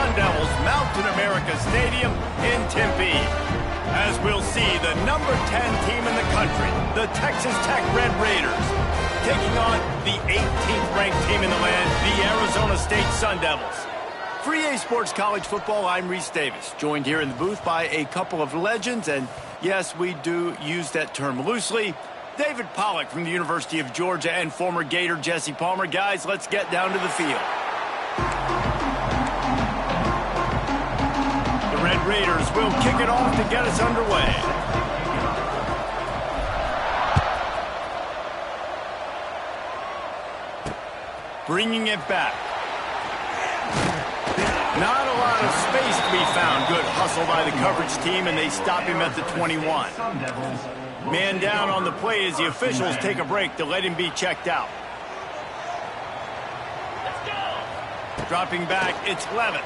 Sun Devils mount in America Stadium in Tempe. As we'll see the number 10 team in the country, the Texas Tech Red Raiders, taking on the 18th ranked team in the land, the Arizona State Sun Devils. For EA Sports College Football, I'm Reese Davis, joined here in the booth by a couple of legends, and yes, we do use that term loosely. David Pollack from the University of Georgia and former Gator Jesse Palmer. Guys, let's get down to the field. The Red Raiders will kick it off to get us underway. Bringing it back. Not a lot of space to be found. Good hustle by the coverage team, and they stop him at the 21. Man down on the play as the officials take a break to let him be checked out. Dropping back, it's Levitt.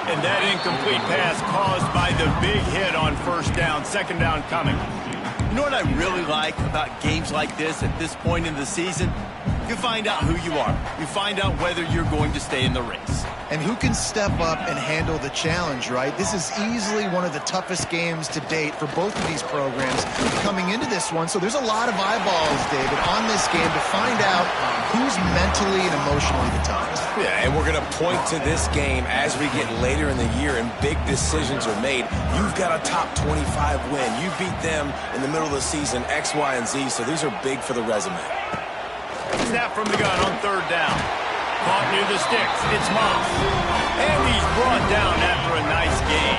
And that incomplete pass caused by the big hit on first down. Second down coming. You know what I really like about games like this at this point in the season? You find out who you are. You find out whether you're going to stay in the race. And who can step up and handle the challenge, right? This is easily one of the toughest games to date for both of these programs coming into this one. So there's a lot of eyeballs, David, on this game to find out who's mentally and emotionally the toughest. Yeah, and we're going to point to this game as we get later in the year and big decisions are made. You've got a top 25 win. You beat them in the middle of the season, X, Y, and Z, so these are big for the resume. Snap from the gun on third down. Caught near the sticks. It's Moss. And he's brought down after a nice gain.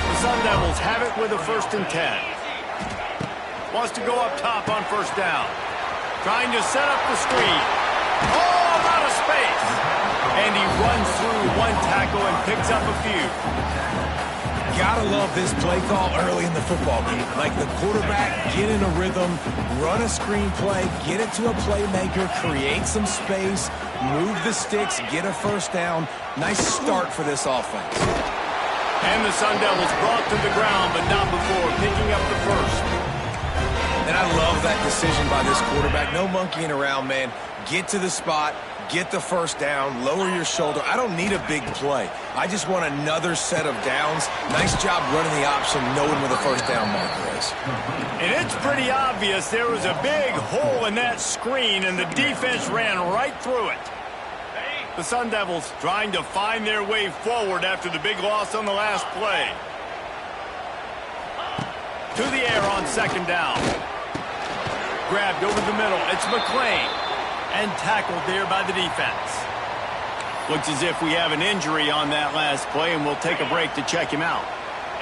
The Sun Devils have it with a 1st and 10. Wants to go up top on first down. Trying to set up the screen. Oh, out of space. And he runs through one tackle and picks up a few. Gotta love this play call early in the football game. Like the quarterback, get in a rhythm, run a screen play, get it to a playmaker, create some space, move the sticks, get a first down. Nice start for this offense. And the Sun Devils brought to the ground, but not before picking up the first. And I love that decision by this quarterback. No monkeying around, man. Get to the spot. Get the first down, lower your shoulder. I don't need a big play. I just want another set of downs. Nice job running the option, knowing where the first down marker is. And it's pretty obvious there was a big hole in that screen, and the defense ran right through it. The Sun Devils trying to find their way forward after the big loss on the last play. To the air on second down. Grabbed over the middle. It's McClain. And tackled there by the defense. Looks as if we have an injury on that last play, and we'll take a break to check him out.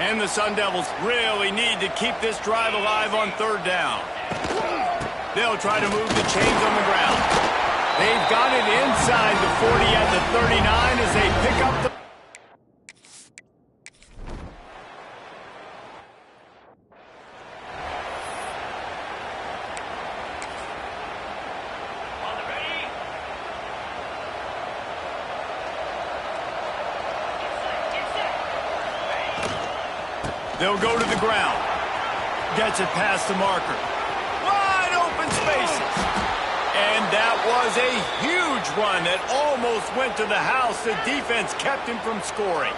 And the Sun Devils really need to keep this drive alive on third down. They'll try to move the chains on the ground. They've got it inside the 40 at the 39 as they pick up the... They'll go to the ground. Gets it past the marker. Wide open spaces. And that was a huge run that almost went to the house. The defense kept him from scoring.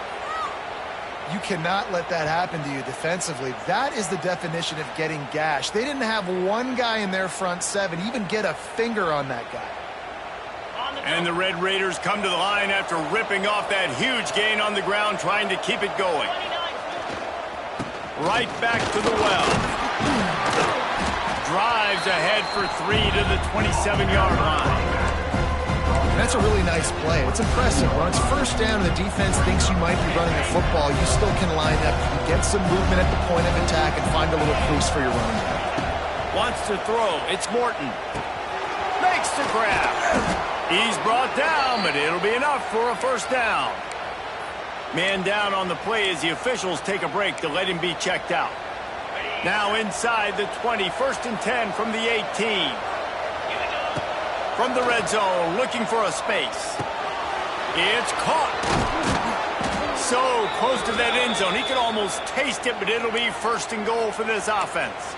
You cannot let that happen to you defensively. That is the definition of getting gashed. They didn't have one guy in their front seven even get a finger on that guy. And the Red Raiders come to the line after ripping off that huge gain on the ground, trying to keep it going. Right back to the well. Drives ahead for 3 to the 27-yard line. That's a really nice play. It's impressive. When it's first down and the defense thinks you might be running the football, you still can line up, get some movement at the point of attack, and find a little crease for your running back. Wants to throw. It's Morton. Makes the grab. He's brought down, but it'll be enough for a first down. Man down on the play as the officials take a break to let him be checked out. Now inside the 20, 1st and 10 from the 18. From the red zone, looking for a space. It's caught. So close to that end zone, he could almost taste it, but it'll be 1st and goal for this offense.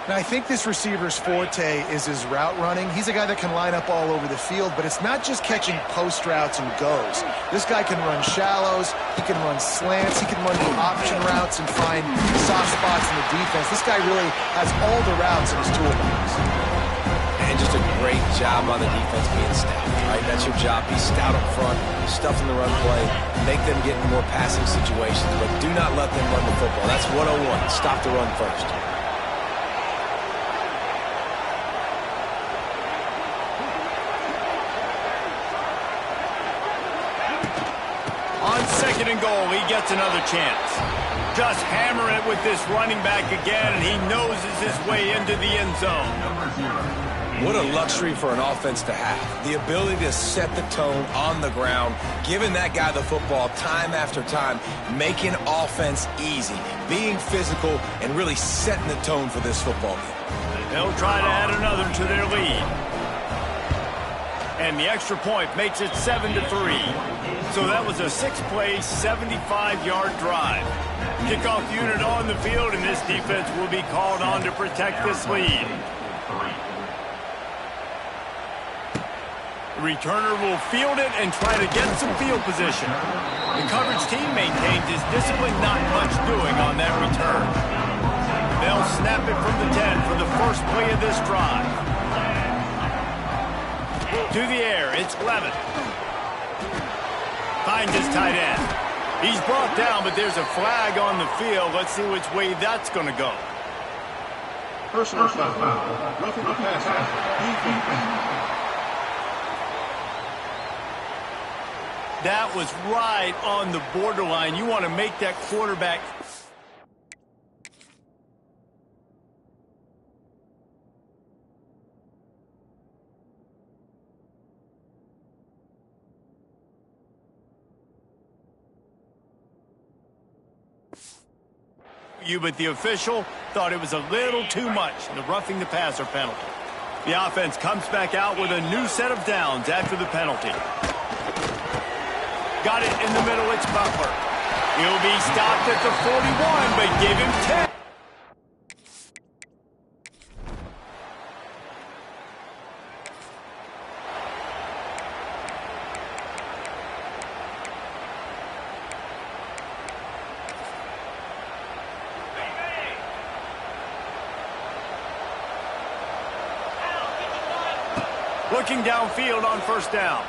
Now, I think this receiver's forte is his route running. He's a guy that can line up all over the field, but it's not just catching post routes and goes. This guy can run shallows, he can run slants, he can run the option routes and find soft spots in the defense. This guy really has all the routes in his toolbox. And just a great job on the defense being stout, right? That's your job. Be stout up front, stuff in the run play, make them get in more passing situations, but do not let them run the football. That's 101. Stop the run first. On 2nd and goal, he gets another chance. Just hammer it with this running back again, and he noses his way into the end zone. What a luxury for an offense to have. The ability to set the tone on the ground, giving that guy the football time after time, making offense easy, being physical, and really setting the tone for this football game. They'll try to add another to their lead. And the extra point makes it 7-3. So that was a 6-play, 75-yard drive. Kickoff unit on the field, and this defense will be called on to protect this lead. The returner will field it and try to get some field position. The coverage team maintains his discipline, not much doing on that return. They'll snap it from the 10 for the first play of this drive. To the air, it's Levin. Finds his tight end. He's brought down, but there's a flag on the field. Let's see which way that's going to go. Personal foul. Roughing the passer. That was right on the borderline. You want to make that quarterback. But the official thought it was a little too much, the roughing the passer penalty. The offense comes back out with a new set of downs after the penalty. Got it in the middle, it's Butler. He'll be stopped at the 41, but give him 10. Looking downfield on first down.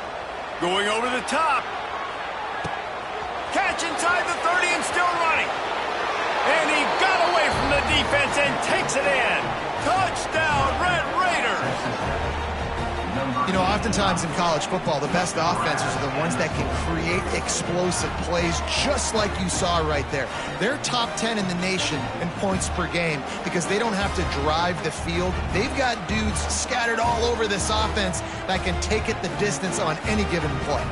Going over the top. Catch inside the 30 and still running. And he got away from the defense and takes it in. Touchdown, Red Raiders. You know, oftentimes in college football, the best offenses are the ones that can create explosive plays, just like you saw right there. They're top 10 in the nation in points per game because they don't have to drive the field. They've got dudes scattered all over this offense that can take it the distance on any given play.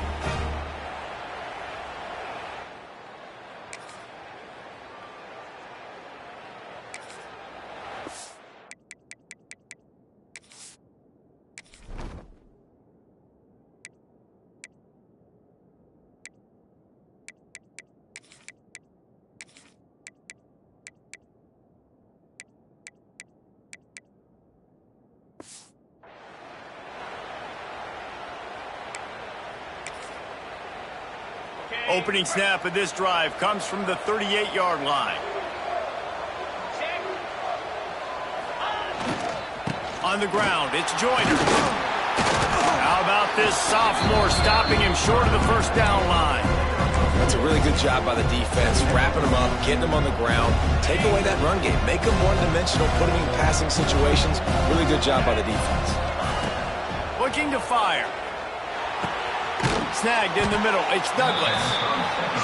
Opening snap of this drive comes from the 38-yard line. On the ground, it's Joyner. How about this sophomore stopping him short of the first down line? That's a really good job by the defense, wrapping them up, getting them on the ground, take away that run game, make them one-dimensional, put them in passing situations. Really good job by the defense. Looking to fire. Snagged in the middle, it's Douglas.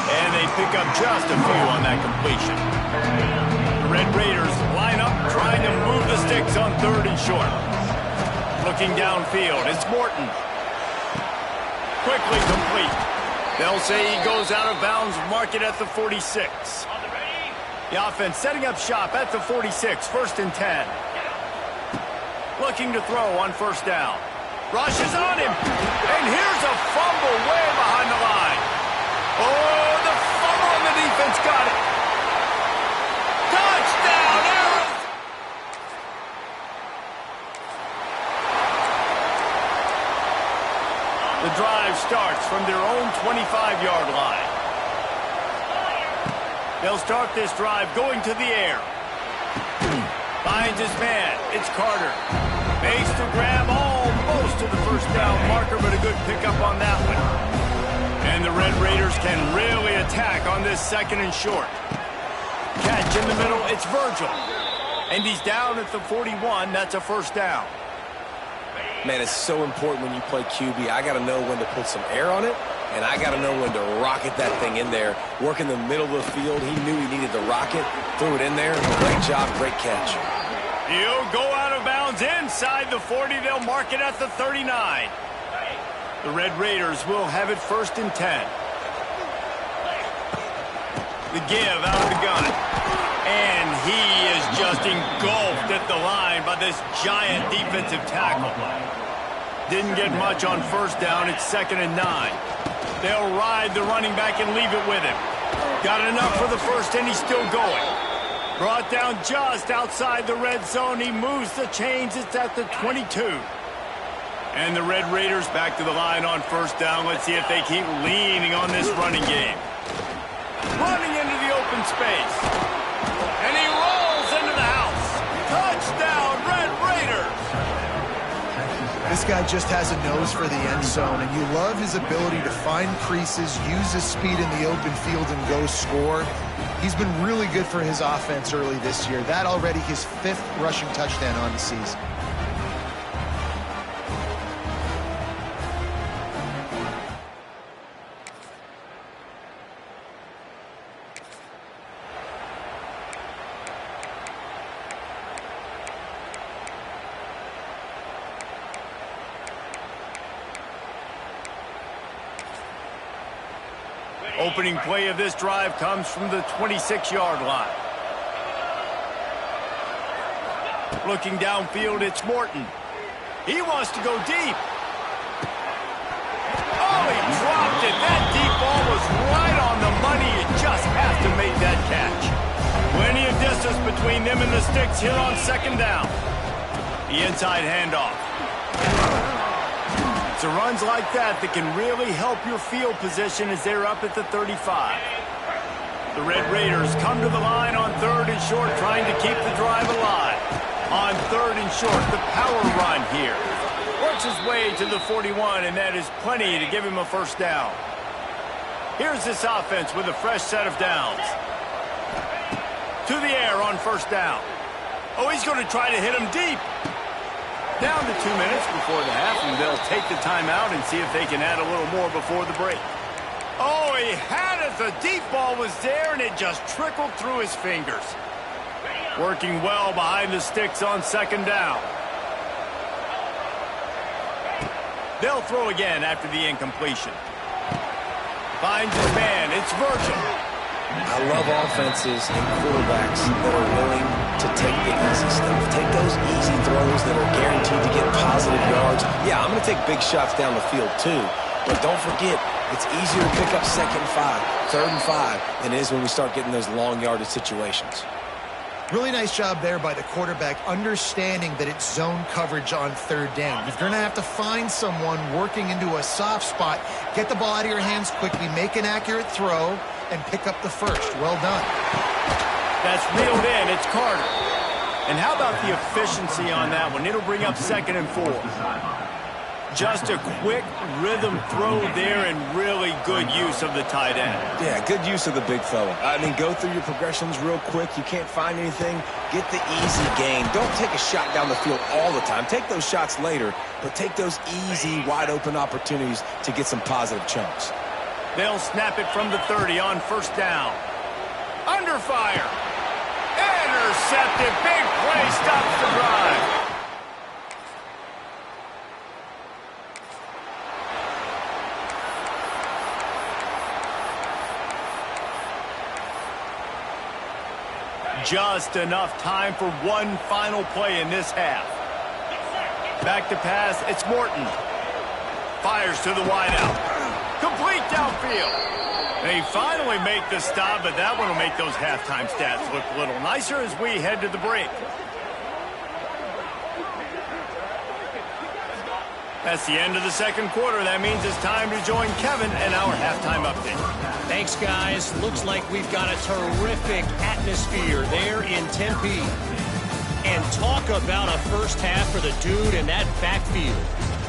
And they pick up just a few on that completion. The Red Raiders line up, trying to move the sticks on 3rd and short. Looking downfield, it's Morton. Quickly complete. They'll say he goes out of bounds, mark it at the 46. The offense setting up shop at the 46, 1st and 10. Looking to throw on first down. Rush is on him, and here's a fumble way behind the line. Oh, the fumble on the defense got it. Touchdown, Arizona! yards from their own 25-yard line. They'll start this drive going to the air. Finds his man. It's Carter. Makes the grab almost to the first down marker, but a good pickup on that one. And the Red Raiders can really attack on this second and short. Catch in the middle. It's Virgil. And he's down at the 41. That's a first down. Man, it's so important when you play QB. I got to know when to put some air on it, and I got to know when to rocket that thing in there. Work in the middle of the field. He knew he needed to rocket. Threw it in there. Great job, great catch. He'll go out of bounds inside the 40. They'll mark it at the 39. The Red Raiders will have it 1st and 10. The give out of the gun. And he is just engulfed at the line by this giant defensive tackle. Didn't get much on first down. It's 2nd and 9. They'll ride the running back and leave it with him. Got enough for the first, and he's still going. Brought down just outside the red zone. He moves the chains. It's at the 22. And the Red Raiders back to the line on first down. Let's see if they keep leaning on this running game. Running into the open space. And he rolls into the house. Touchdown, Red Raiders. This guy just has a nose for the end zone, and you love his ability to find creases, use his speed in the open field, and go score. He's been really good for his offense early this year. That already his 5th rushing touchdown on the season. Opening play of this drive comes from the 26-yard line. Looking downfield, it's Morton. He wants to go deep. Oh, he dropped it. That deep ball was right on the money. You just have to make that catch. Plenty of distance between them and the sticks here on 2nd down. The inside handoff. It's runs like that can really help your field position as they're up at the 35. The Red Raiders come to the line on 3rd and short, trying to keep the drive alive. On 3rd and short, the power run here. Works his way to the 41, and that is plenty to give him a first down. Here's this offense with a fresh set of downs. To the air on first down. Oh, he's going to try to hit him deep. Down to 2 minutes before the half, and they'll take the timeout and see if they can add a little more before the break. Oh, he had it. The deep ball was there, and it just trickled through his fingers. Working well behind the sticks on 2nd down. They'll throw again after the incompletion. Finds his man. It's Virgil. I love offenses and quarterbacks that are willing to take the easy stuff. Take those easy throws that are guaranteed to get positive yards. Yeah, I'm going to take big shots down the field too. But don't forget, it's easier to pick up 2nd and 5, 3rd and 5 than it is when we start getting those long yardage situations. Really nice job there by the quarterback, understanding that it's zone coverage on 3rd down. You're going to have to find someone working into a soft spot, get the ball out of your hands quickly, make an accurate throw, and pick up the first. Well done. That's reeled in. It's Carter. And how about the efficiency on that one? It'll bring up 2nd and 4. Just a quick rhythm throw there and really good use of the tight end. Yeah, good use of the big fella. I mean, go through your progressions real quick. You can't find anything. Get the easy gain. Don't take a shot down the field all the time. Take those shots later, but take those easy, wide-open opportunities to get some positive chunks. They'll snap it from the 30 on first down. Under fire. Intercepted. Big play stops the drive. Just enough time for one final play in this half. Back to pass, it's Morton. Fires to the wideout. Complete downfield. They finally make the stop, but that one will make those halftime stats look a little nicer as we head to the break. That's the end of the second quarter. That means it's time to join Kevin and our halftime update. Thanks, guys. Looks like we've got a terrific atmosphere there in Tempe. And talk about a first half for the dude in that backfield.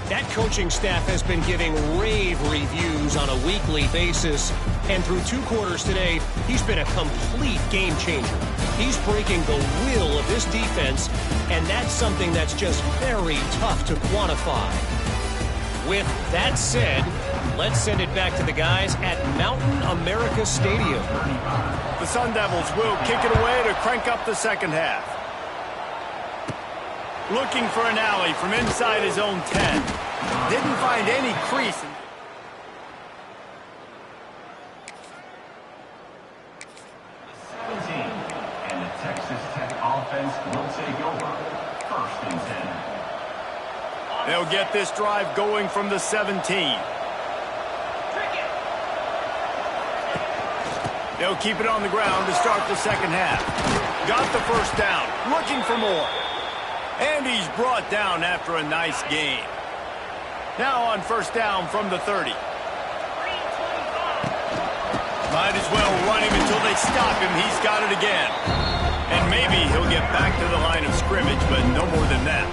That coaching staff has been giving rave reviews on a weekly basis. And through 2 quarters today, he's been a complete game changer. He's breaking the will of this defense, and that's something that's just very tough to quantify. With that said, let's send it back to the guys at Mountain America Stadium. The Sun Devils will kick it away to crank up the second half. Looking for an alley from inside his own 10. Didn't find any crease. 17, and the Texas Tech offense will take over. 1st and 10. They'll get this drive going from the 17. They'll keep it on the ground to start the second half. Got the first down, looking for more. And he's brought down after a nice game. Now on first down from the 30. Might as well run him until they stop him. He's got it again. And maybe he'll get back to the line of scrimmage, but no more than that.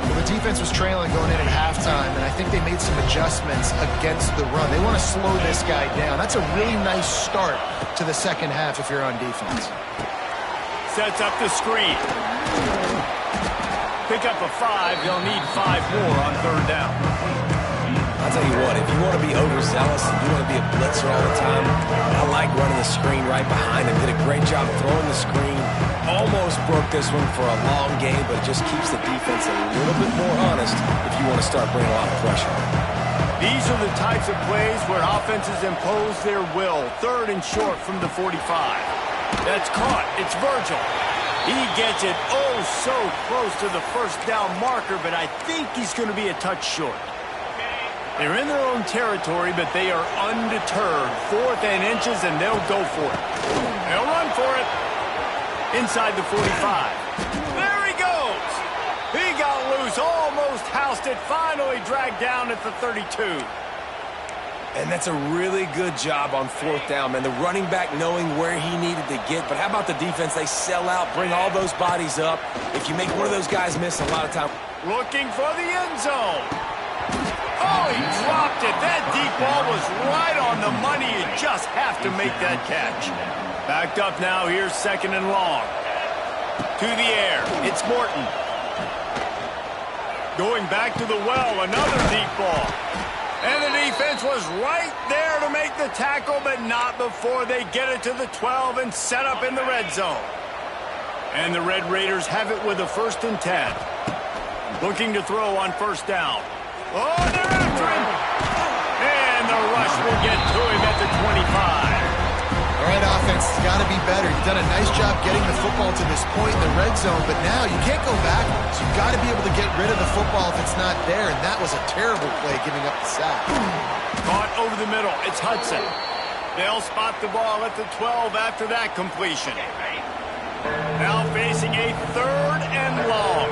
Well, the defense was trailing going in at halftime, and I think they made some adjustments against the run. They want to slow this guy down. That's a really nice start to the second half if you're on defense. Sets up the screen. Pick up a 5. They'll need 5 more on third down. I'll tell you what, if you want to be overzealous and you want to be a blitzer all the time, I like running the screen right behind him. Did a great job throwing the screen. Almost broke this one for a long game, but it just keeps the defense a little bit more honest if you want to start bringing a lot of pressure. These are the types of plays where offenses impose their will. 3rd and short from the 45. That's caught. It's Virgil. He gets it oh so close to the first down marker, but I think he's going to be a touch short. They're in their own territory, but they are undeterred. 4th and inches, and they'll go for it. They'll run for it. Inside the 45. There he goes. He got loose, almost housed it, finally dragged down at the 32. And that's a really good job on 4th down, man. The running back knowing where he needed to get. But how about the defense? They sell out, bring all those bodies up. If you make one of those guys miss, a lot of time. Looking for the end zone. Oh, he dropped it. That deep ball was right on the money. You just have to make that catch. Backed up now. Here's 2nd and long. To the air. It's Morton. Going back to the well. Another deep ball. And the defense was right there to make the tackle, but not before they get it to the 12 and set up in the red zone. And the Red Raiders have it with a 1st and 10. Looking to throw on first down. Oh, they're after him. And the rush will get to him at the 25. All right, offense, it's got to be better. You've done a nice job getting the football to this point in the red zone, but now you can't go backwards. You've got to be able to get rid of the football if it's not there, and that was a terrible play giving up the sack. Caught over the middle. It's Hudson. They'll spot the ball at the 12 after that completion. Now facing a 3rd and long.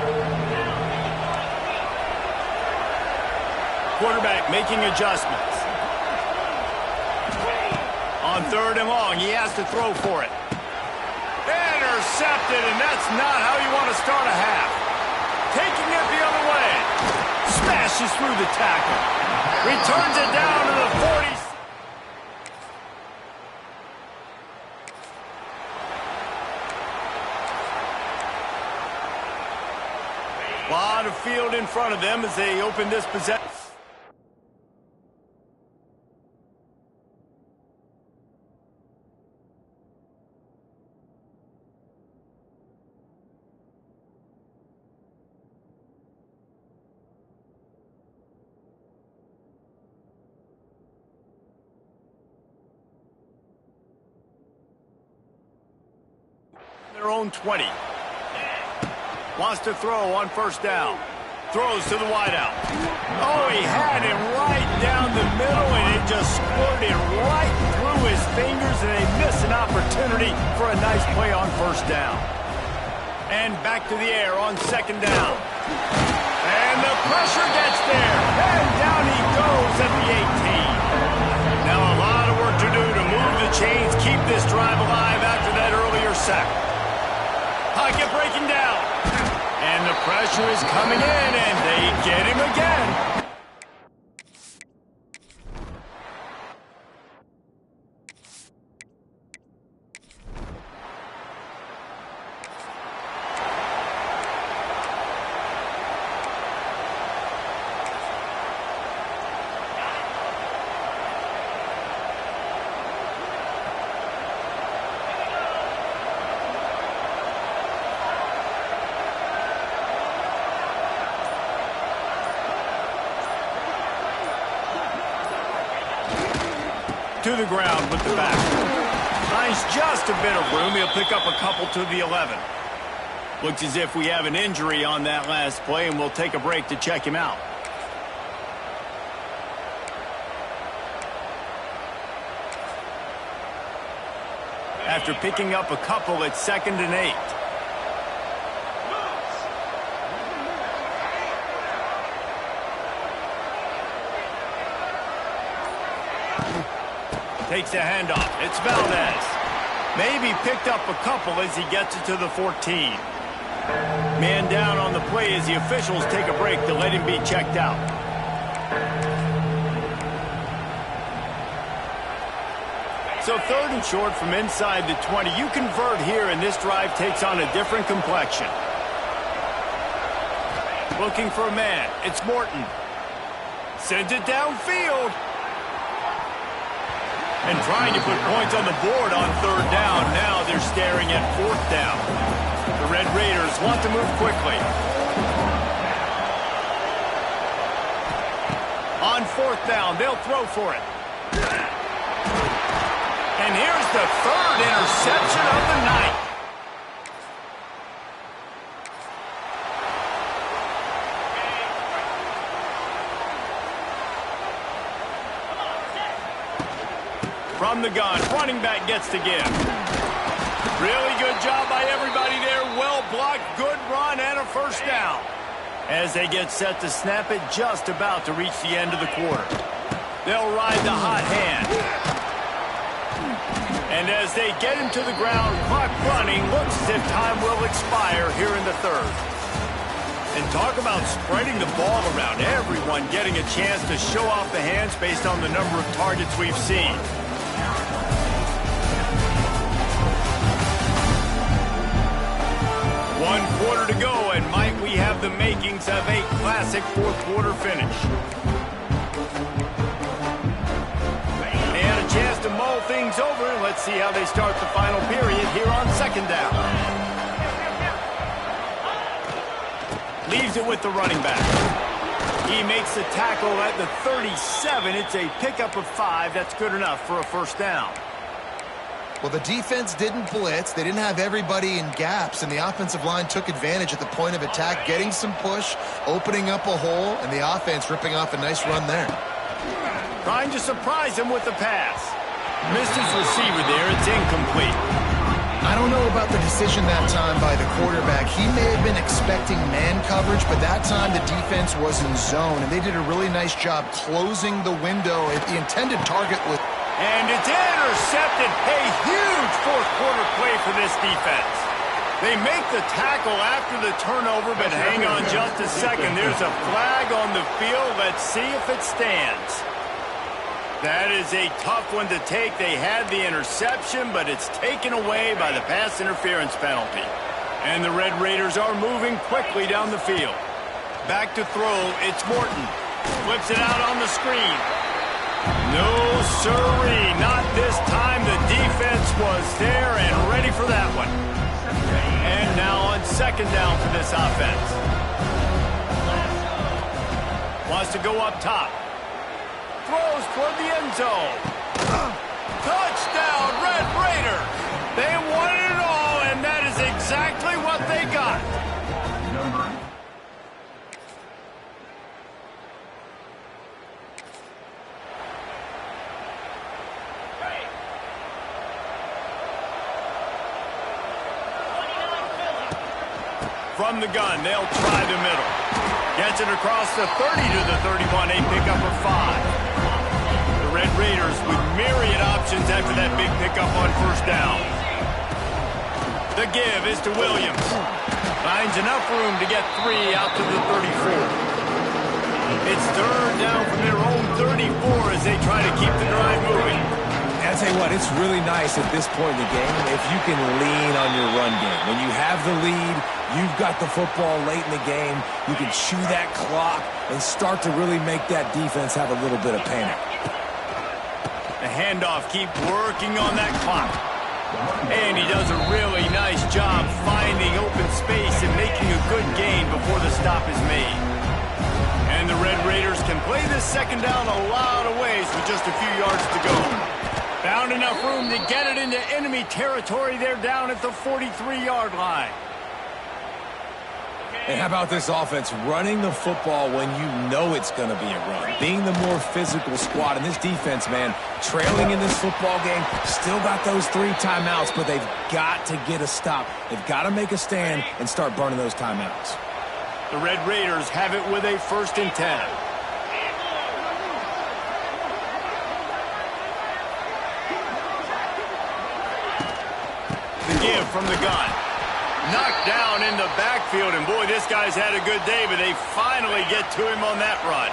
Quarterback making adjustments. On 3rd and long, he has to throw for it. Intercepted, and that's not how you want to start a half. Taking it the other way. Smashes through the tackle. Returns it down to the 40. Lot of field in front of them as they open this possession. Their own 20. Wants to throw on first down. Throws to the wideout. Oh, he had him right down the middle, and it just squirted right through his fingers, and they missed an opportunity for a nice play on first down. And back to the air on 2nd down. And the pressure gets there. And down he goes at the 18. Now a lot of work to do to move the chains, keep this drive alive after that earlier sack. Pocket breaking down. And the pressure is coming in, and they get him again. To the ground with the back. Finds just a bit of room. He'll pick up a couple to the 11. Looks as if we have an injury on that last play, and we'll take a break to check him out. After picking up a couple, it's 2nd and 8. Takes a handoff. It's Valdez. Maybe picked up a couple as he gets it to the 14. Man down on the play as the officials take a break to let him be checked out. So 3rd and short from inside the 20. You convert here and this drive takes on a different complexion. Looking for a man. It's Morton. Sends it downfield. And trying to put points on the board on 3rd down. Now they're staring at 4th down. The Red Raiders want to move quickly. On 4th down, they'll throw for it. And here's the 3rd interception of the night. From the gun, running back gets to give. Really good job by everybody there. Well blocked, good run, and a 1st down. As they get set to snap it, just about to reach the end of the quarter. They'll ride the hot hand. And as they get him to the ground, clock running, looks as if time will expire here in the 3rd. And talk about spreading the ball around. Everyone getting a chance to show off the hands based on the number of targets we've seen. 1 quarter to go, and might we have the makings of a classic 4th quarter finish. They had a chance to mull things over. Let's see how they start the final period here on 2nd down. Leaves it with the running back. He makes the tackle at the 37. It's a pickup of 5. That's good enough for a 1st down. Well, the defense didn't blitz. They didn't have everybody in gaps, and the offensive line took advantage at the point of attack, getting some push, opening up a hole, and the offense ripping off a nice run there. Trying to surprise him with the pass. Missed his receiver there. It's incomplete. I don't know about the decision that time by the quarterback. He may have been expecting man coverage, but that time the defense was in zone, and they did a really nice job closing the window. The intended target was... And it's intercepted. A huge 4th quarter play for this defense. They make the tackle after the turnover, but hang on just a second. There's a flag on the field. Let's see if it stands. That is a tough one to take. They had the interception, but it's taken away by the pass interference penalty. And the Red Raiders are moving quickly down the field. Back to throw. It's Morton. Flips it out on the screen. No, sirree, not this time. The defense was there and ready for that one. And now on 2nd down for this offense. Wants to go up top. Throws toward the end zone. Touchdown, Red Raiders! They wanted it all, and that is exactly what they got. from the gun. They'll try the middle. Gets it across the 30 to the 31. A pickup of 5. The Red Raiders with myriad options after that big pickup on first down. The give is to Williams. Finds enough room to get 3 out to the 34. It's third down from their own 34 as they try to keep the drive moving. I'll tell you what, it's really nice at this point in the game if you can lean on your run game. When you have the lead, you've got the football late in the game, you can chew that clock and start to really make that defense have a little bit of panic. The handoff, keep working on that clock. And he does a really nice job finding open space and making a good gain before the stop is made. And the Red Raiders can play this second down a lot of ways with just a few yards to go. Found enough room to get it into enemy territory. They're down at the 43-yard line. And how about this offense running the football when you know it's going to be a run? Being the more physical squad. And this defense, man, trailing in this football game, still got those 3 timeouts, but they've got to get a stop. They've got to make a stand and start burning those timeouts. The Red Raiders have it with a 1st and 10. The give from the gun. Knocked down in the backfield, and boy, this guy's had a good day, but they finally get to him on that run.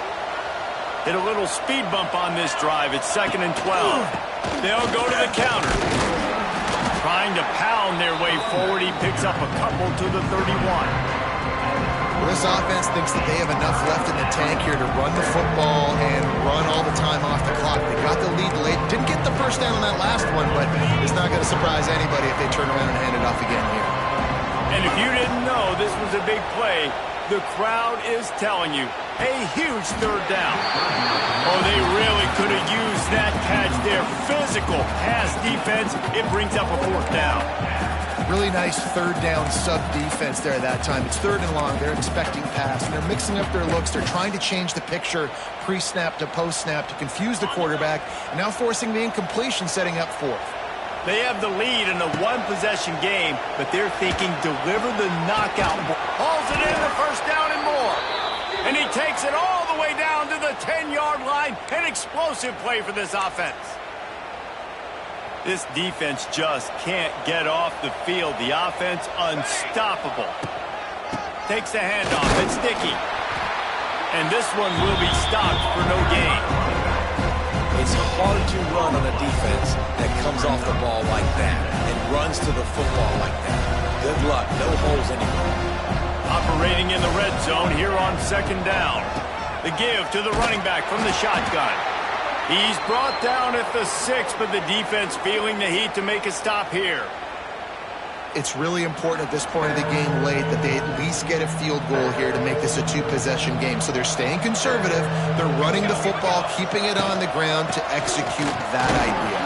Hit a little speed bump on this drive. It's 2nd and 12. They'll go to the counter. Trying to pound their way forward. He picks up a couple to the 31. Well, this offense thinks that they have enough left in the tank here to run the football and run all the time off the clock. They got the lead late. Didn't get the first down on that last one, but it's not going to surprise anybody if they turn around and hand it off again here. And if you didn't know this was a big play, the crowd is telling you, a huge 3rd down. Oh, they really could have used that catch there. Physical pass defense. It brings up a 4th down. Really nice 3rd down sub-defense there that time. It's 3rd and long. They're expecting pass, and they're mixing up their looks. They're trying to change the picture pre-snap to post-snap to confuse the quarterback, and now forcing the incompletion, setting up 4th. They have the lead in a 1-possession game, but they're thinking deliver the knockout. Hauls it in the 1st down and more. And he takes it all the way down to the 10-yard line. An explosive play for this offense. This defense just can't get off the field. The offense unstoppable. Takes the handoff. It's sticky. And this one will be stopped for no gain. It's hard to run on a defense that comes off the ball like that and runs to the football like that. Good luck. No holes anymore. Operating in the red zone here on 2nd down. The give to the running back from the shotgun. He's brought down at the 6, but the defense feeling the heat to make a stop here. It's really important at this point of the game late that they at least get a field goal here to make this a 2-possession game. So they're staying conservative. They're running the football, keeping it on the ground to execute that idea.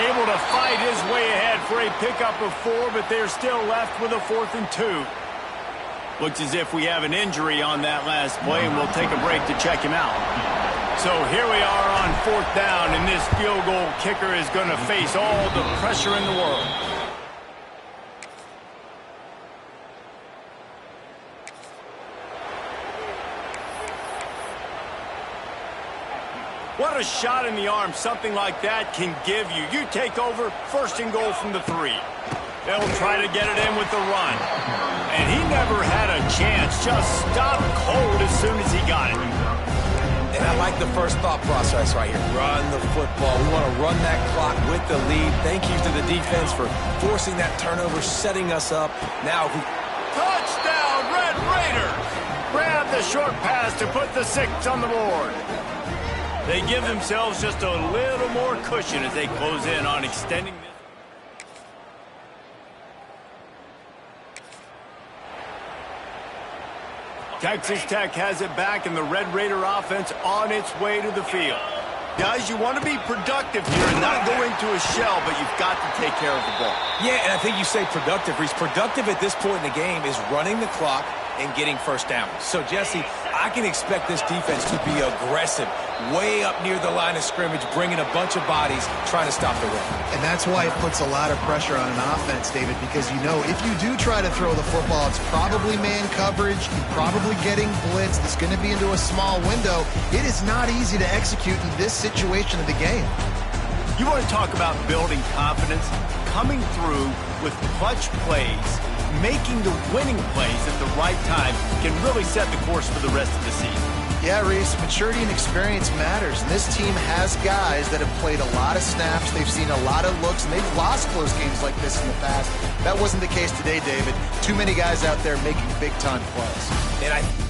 Able to fight his way ahead for a pickup of 4, but they're still left with a 4th and 2. Looks as if we have an injury on that last play, and we'll take a break to check him out. So here we are on 4th down, and this field goal kicker is going to face all the pressure in the world. What a shot in the arm something like that can give you. You take over, 1st and goal from the 3. They'll try to get it in with the run. And he never had a chance. Just stopped cold as soon as he got it. And I like the first thought process right here. Run the football. We want to run that clock with the lead. Thank you to the defense for forcing that turnover, setting us up. Now, touchdown, Red Raiders! Grab the short pass to put the 6 on the board. They give themselves just a little more cushion as they close in on extending this. Texas Tech has it back, and the Red Raider offense on its way to the field. Guys, you want to be productive here and not go into a shell, but you've got to take care of the ball. Yeah, and I think you say productive. Reese, productive at this point in the game is running the clock and getting 1st down. So, Jesse, I can expect this defense to be aggressive, way up near the line of scrimmage, bringing a bunch of bodies, trying to stop the run. And that's why it puts a lot of pressure on an offense, David, because you know if you do try to throw the football, it's probably man coverage, you're probably getting blitzed, it's going to be into a small window. It is not easy to execute in this situation of the game. You want to talk about building confidence? Coming through with clutch plays, making the winning plays at the right time can really set the course for the rest of the season. Yeah, Reese, maturity and experience matters. And this team has guys that have played a lot of snaps. They've seen a lot of looks, and they've lost close games like this in the past. That wasn't the case today, David. Too many guys out there making big-time plays. And I